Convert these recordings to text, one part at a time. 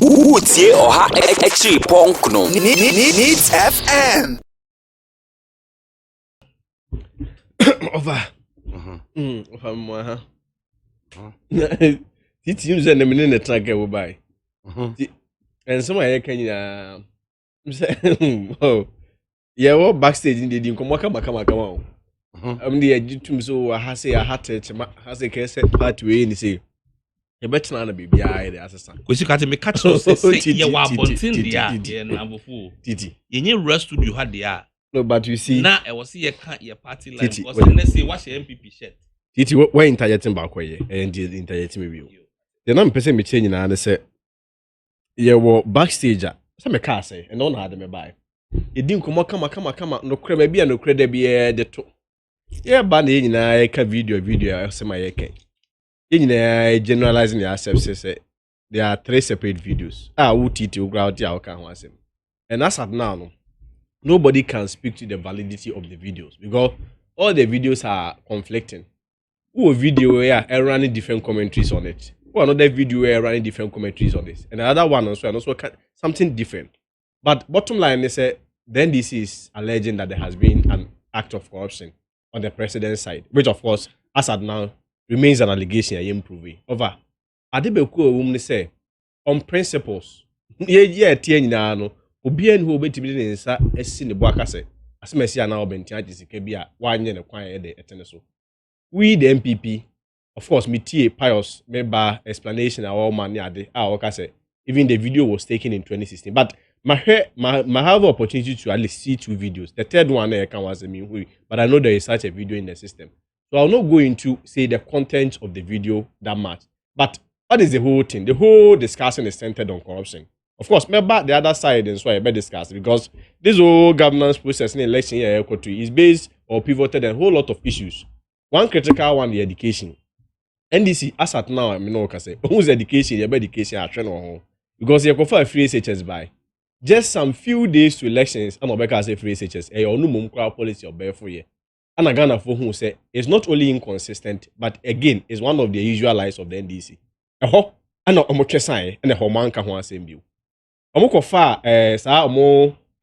Utie oha echi ponkno. Needs FM. Over. Over moi. Titi you say na me na track go by. And some I can oh. Yeah, what backstage in the come come. The editum so I say I had to has a case part way and say you better not be behind the assassin. Because you can't make catch us say you are bonting there number 4. Titi. You rest studio had there. No, but you see now I was see your party line because let's say what's your MPP shirt. Titi why interjecting back way and interjecting review. The number person me change na and say you were backstage some me car say and don't had me buy. You didn't come no creme be no credit be the two. Yeah, but you know, I video. I say my can. You know, generalizing the aspects. Say there are 3 separate videos. UTT will ground the outcome. And as at now, nobody can speak to the validity of the videos because all the videos are conflicting. Who video where running different commentaries on it. Who another video where running different commentaries on this. And another one also something different. But bottom line, they say then this is alleging that there has been an act of corruption on the president's side, which of course, as at now, remains an allegation I am proving. Over. Adebeku woman say on principles. Tiena no. Obian who be timid in sa esi ne boaka say. Asemesi na obenti ajisike bia wanye ne kwan ye de etene so. We the MPP, of course, me tie pious member explanation our man ade. Oka say even the video was taken in 2016, but my have the opportunity to at least see 2 videos. The third one I can was me, but I know there is such a video in the system. So I'll not go into say the content of the video that much. But what is the whole thing? The whole discussion is centered on corruption. Of course, remember the other side and so I better discuss because this whole governance process in election year is based or pivoted a whole lot of issues. One critical one, the education. NDC, as at now, I mean, no, say who's education, your education are training on because you prefer free SHS by. Just some few days to elections, I'm about say free SHS. A no crowd policy of for you. And again, for who say it's not only inconsistent, but again, it's one of the usual lies of the NDC. And a sign and a homan can one same view. Far, a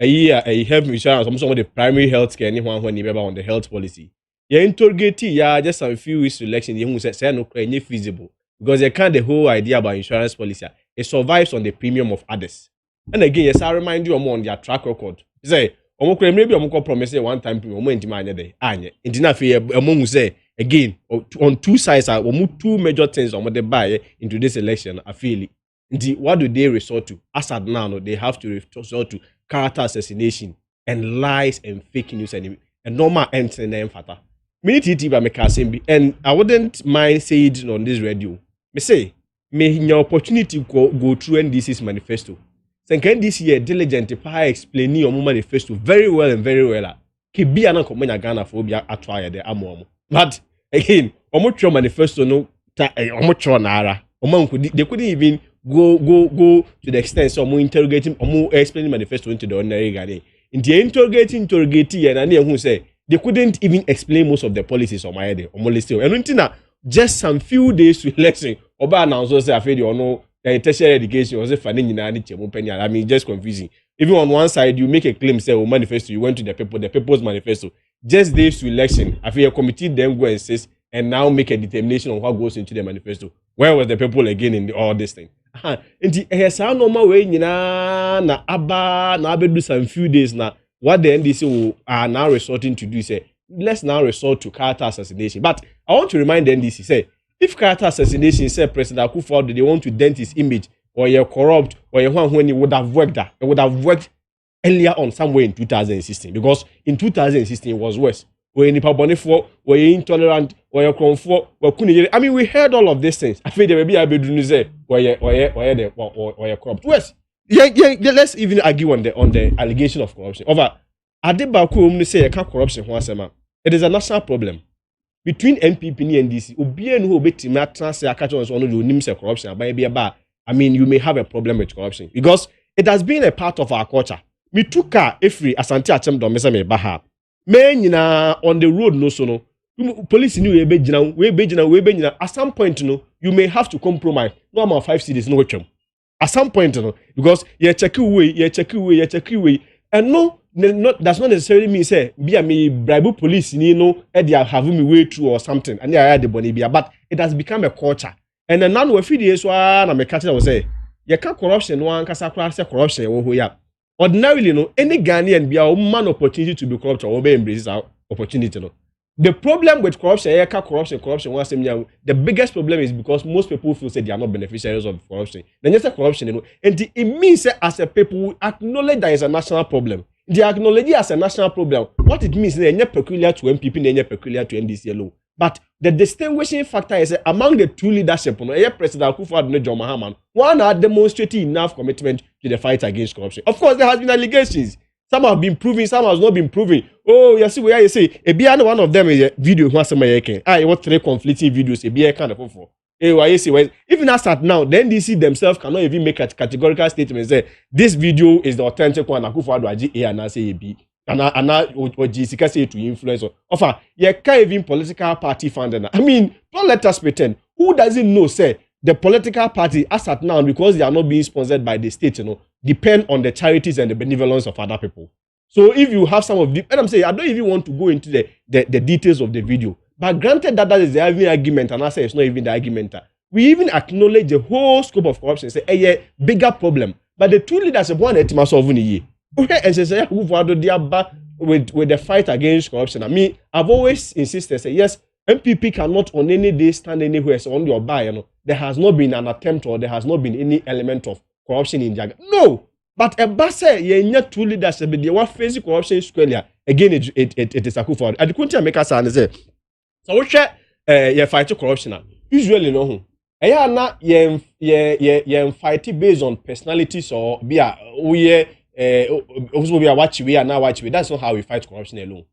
year, a health insurance, some of the primary health care, anyone when you remember on the health policy. You interrogate, just some few weeks to election, you say no feasible because they can't the whole idea about insurance policy. It survives on the premium of others. And again, yes, I remind you on their track record. Say, maybe I'm promise one time moment day. Among say again on 2 sides are 2 major things on what they buy into this election. I feel it. What do they resort to? As at now, they have to resort to character assassination and lies and fake news and normal ends and then fata. And I wouldn't mind saying it on this radio. Me say, may your opportunity go through NDC's manifesto. Can this year diligent explain your manifesto very well. Kibi ana komanya Ghana for be atwa de amomo. But again, omo manifesto no omo nara. They couldn't even go to the extent so omo interrogating omo explaining manifesto into the ordinary Ghanaian. In the interrogating and who say they couldn't even explain most of the policies on my head omo listing. And just some few days to election oba announce say afedi ono tertiary education was a funny I mean, just confusing. Even on one side, you make a claim, say, manifesto, you went to the people's manifesto. Just days to election, I feel a committee then go and says, and now make a determination on what goes into the manifesto. Where was the people again in all this thing? And the normal way, na do some few days now. What the NDC are now resorting to do, say, let's now resort to character assassination. But I want to remind the NDC, say, if character assassination said President Akufo-Addo, they want to dent his image, or you're corrupt, or you're one when he would have worked that, it would have worked earlier on somewhere in 2016. Because in 2016 it was worse. Were you Nipa were you intolerant, or you're conform, I mean, we heard all of these things. I feel there may be a bit say, or you're corrupt. Worse. Yeah, let's even argue on the allegation of corruption. Over Adebaku say corruption. It is a national problem. Between NPP and NDC, Obian who bet me say I catch on the names of corruption. I mean, you may have a problem with corruption because it has been a part of our culture. Me took every Asante Achem Domesa me baha. Men on the road no so no. Police knew we be at some point you may have to compromise. No more 5 cities no chem. At some point, you know, because you check away, and no, does not necessarily mean say be a me bribe police, you know, and they are having me way through or something, and they are the bonibia, but it has become a culture. And then now we feed this one, and I'm catching. I will say, you can't corruption one, cause corruption. Oh yeah. Ordinarily, you know, any Ghanaian be a man opportunity to be corrupt or obey embraces our opportunity. No. The problem with corruption, the biggest problem is because most people feel say they are not beneficiaries of corruption. Then you say corruption, you know, and it means that as a people we acknowledge that is a national problem. They acknowledge it as a national problem. What it means is they're not peculiar to MPP, they're not peculiar to NDC alone. But the distinguishing factor is among the two leadership, President Akufo-Addo and John Mahama, one had demonstrated enough commitment to the fight against corruption. Of course, there has been allegations. Some have been proven, some has not been proven. Oh, you see where you say, one of them is a video who has some I want 3 conflicting videos, a kind of for. Even as at now, the NDC themselves cannot even make a categorical statement say this video is the authentic one. Akufo-Addo A and I say B. And Jessica say to influence offer you can't even political party funding. I mean, don't let us pretend. Who doesn't know, say the political party as at now, because they are not being sponsored by the state, you know, depend on the charities and the benevolence of other people. So if you have some of the, and I'm saying I don't even want to go into the details of the video, but granted that is the argument, and I say it's not even the argument. We even acknowledge the whole scope of corruption. Say, yeah, bigger problem. But the two leaders have one at Masovuni. Okay, and say with the fight against corruption. I mean, I've always insisted, say yes, MPP cannot on any day stand anywhere so on your buy. You know, there has not been an attempt or there has not been any element of corruption in Jaga. No, but a basse, ye two leaders, they were facing corruption squarely. Again, it is Akufo-Addo. I couldn't make us say. So we share ye fight corruption. Usually, no. Eya na ye fight based on personalities or be a we also be a watch we are now watch we. That's not how we fight corruption alone.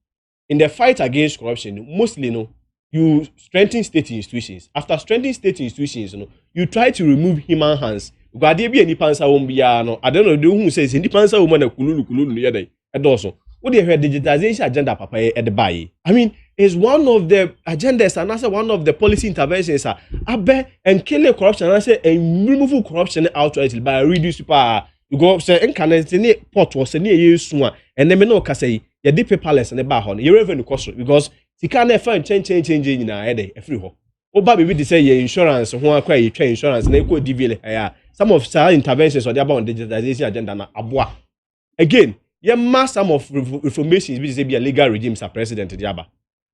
In the fight against corruption, mostly no, you strengthen state institutions. After strengthening state institutions, you know, you try to remove human hands. Because there be any pansa wombia no. I don't know the who says any pansa woman a kululu no yede. And also, what they have digitization agenda papa at the buy. I mean, is one of the agendas and also one of the policy interventions and killing corruption and say and remove corruption outright by reduce super you go say incarnate port was near you soon and then no say you dip paperless and the bar on your revenue cost because you can't find change in our head every hole. Oh, baby, we say your insurance who acquire your insurance and they could deviate some of our interventions or the about digitization agenda na abwa. Again, you must some of reformations which be a legal regime, Sir President Diaba.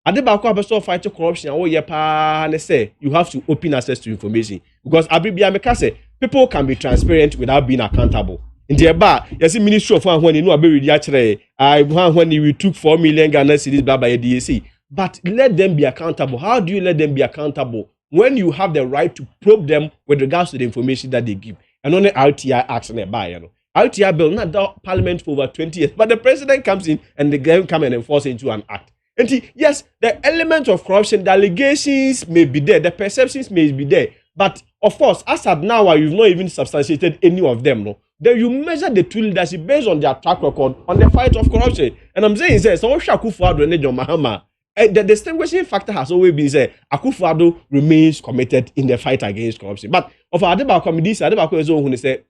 Adebako abeso fight corruption oh yeah pa ne say you have to open access to information because abibia meka say people can be transparent without being accountable. In the bar, you see Ministry of when you know about when we took 4 million Ghana cedis blah by DAC. But let them be accountable. How do you let them be accountable when you have the right to probe them with regards to the information that they give? And only RTI acts on a buy, you know. RTI bill not the parliament for over 20 years, but the president comes in and the government come and enforce into an act. And yes, the element of corruption, the allegations may be there, the perceptions may be there, but of course, as at now, you've not even substantiated any of them, no. Then you measure the two leadership based on their track record on the fight of corruption. And I'm saying, so Akufo-Addo and John Mahama, the distinguishing factor has always been said Akufo-Addo remains committed in the fight against corruption. But of Adebako committees, Adebako is who say,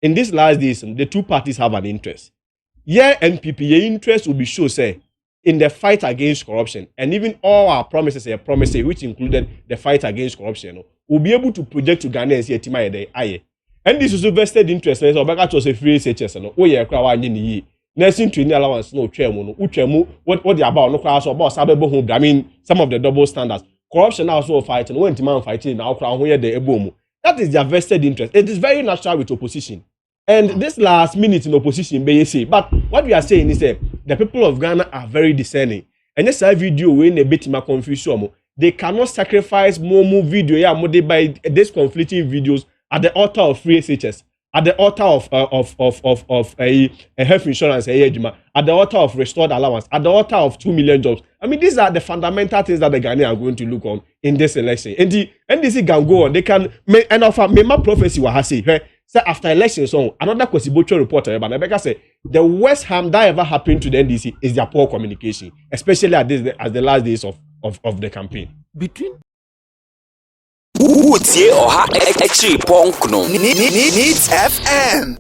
in these last days, the two parties have an interest. Yeah, NPP, your interest will be sure, say, in the fight against corruption, and even all our promises, which included the fight against corruption, will be able to project to Ghanaians here, Tima, aye. And this is a vested interest. So, back to say free SHS, no, oh yeah, crowd in the nursing training allowance, no chairman, what they about no class or boss, I mean, some of the double standards. Corruption also fighting, when Timon fighting, now crown where the eboom. That is their vested interest. It is very natural with opposition. And this last minute in opposition, may say, but what we are saying is that the people of Ghana are very discerning. And this video when they beat my confusion, they cannot sacrifice more video, yeah, more they buy these conflicting videos at the altar of free SHS, at the altar of a health insurance, at the altar of restored allowance, at the altar of 2 million jobs. I mean, these are the fundamental things that the Ghanaians are going to look on in this election. And the NDC can go on. They can, and of my prophecy was say, so after elections, so another Kwesibocho reporter, but Rebecca said the worst harm that ever happened to the NDC is their poor communication, especially at the last days of the campaign. Utie Oha Echi Punk no. Needs FM.